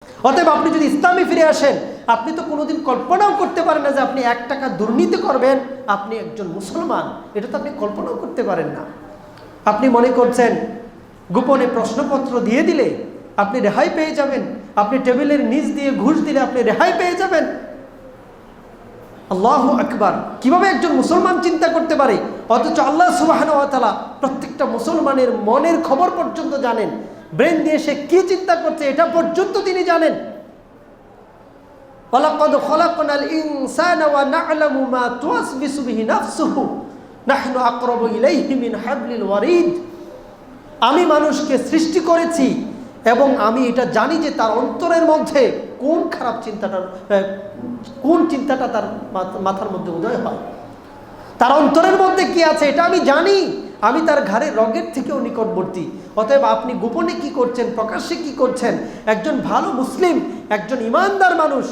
অতএব আপনি যদি ইসলামে ফিরে আসেন, আপনি তো কোনোদিন কল্পনাও করতে পারেন না যে আপনি 1 টাকা দুর্নীতি করবেন, আপনি একজন মুসলমান, এটা তো আপনি কল্পনাও করতে পারেন না। আপনি মনে করছেন গোপনে প্রশ্নপত্র দিয়ে দিলে আপনি রেহাই পেয়ে যাবেন, আপনি টেবিলের নিচ দিয়ে ঘুষ দিলে আপনি রেহাই পেয়ে যাবেন। আল্লাহু আকবার! কিভাবে একজন মুসলমান চিন্তা করতে পারে? অথচ আল্লাহ সুবহানাহু ওয়া তাআলা প্রত্যেকটা মুসলমানের মনের খবর পর্যন্ত জানেন, ব্রেন দিয়ে সে কি চিন্তা করছে এটা পর্যন্ত তিনি জানেন। ওয়ালাকাদ খলাকনাল ইনসানা ওয়া না'লামু মা তুওয়াসবিসু বিহি নাফসুহু নাহনু আকরাবু ইলাইহি মিন হাবলিল ওয়ারিদ। আমি মানুষকে সৃষ্টি করেছি এবং আমি এটা জানি যে তার অন্তরের মধ্যে কোন খারাপ চিন্তাটা তার মাথার মধ্যে উদয় হয়, তার অন্তরের মধ্যে কি আছে এটা আমি জানি। আমি তার ঘাড়ের রগের থেকেও নিকটবর্তী। অতএব আপনি গোপনে কি করছেন, প্রকাশ্যে কি করছেন, একজন ভালো মুসলিম, একজন ইমানদার মানুষ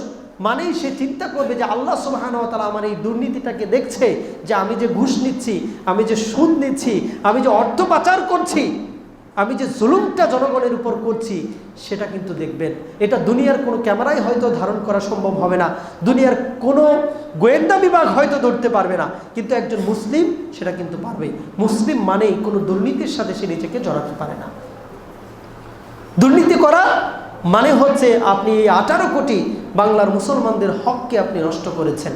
মানেই সে চিন্তা করবে যে আল্লাহ সুবহানাহু ওয়া তাআলা আমার এই দুর্নীতিটাকে দেখছে, যে আমি যে ঘুষ নিচ্ছি, আমি যে সুদ নিচ্ছি, আমি যে অর্থ পাচার করছি, আমি যে জুলুমটা জনগণের উপর করছি, সেটা কিন্তু দেখবেন। এটা দুনিয়ার কোনো ক্যামেরায় হয়তো ধারণ করা সম্ভব হবে না, দুনিয়ার কোনো গোয়েন্দা বিভাগ হয়তো ধরতে পারবে না, কিন্তু একজন মুসলিম সেটা কিন্তু পারবে। মুসলিম মানেই কোনো দুর্নীতির সাথে সে নিজেকে জড়াতে পারে না। দুর্নীতি করা মানে হচ্ছে আপনি এই 18 কোটি বাংলার মুসলমানদের হককে আপনি নষ্ট করেছেন।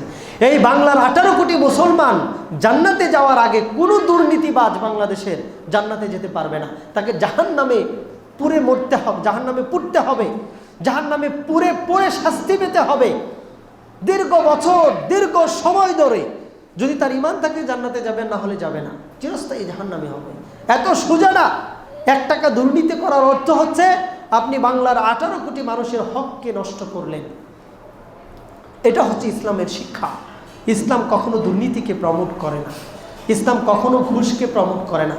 এই বাংলার 18 কোটি মুসলমান জান্নাতে যাওয়ার আগে কোনো দুর্নীতিবাজ বাংলাদেশের জান্নাতে যেতে পারবে না। তাকে জাহান্নামে পুড়ে মরতে হবে, জাহান্নামে পুড়তে হবে, জাহান্নামে পুড়ে শাস্তি পেতে হবে দীর্ঘ বছর, দীর্ঘ সময় ধরে। যদি তার ঈমান থাকে জান্নাতে যাবেন, না হলে যাবে না, চিরস্থায়ী জাহান্নামে হবে। এত সোজা না। 1 টাকা দুর্নীতি করার অর্থ হচ্ছে আপনি বাংলার 18 কোটি মানুষের হককে নষ্ট করলেন। এটা হচ্ছে ইসলামের শিক্ষা। ইসলাম কখনো দুর্নীতিকে প্রমোট করে না, ইসলাম কখনো ঘুষকে প্রমোট করে না।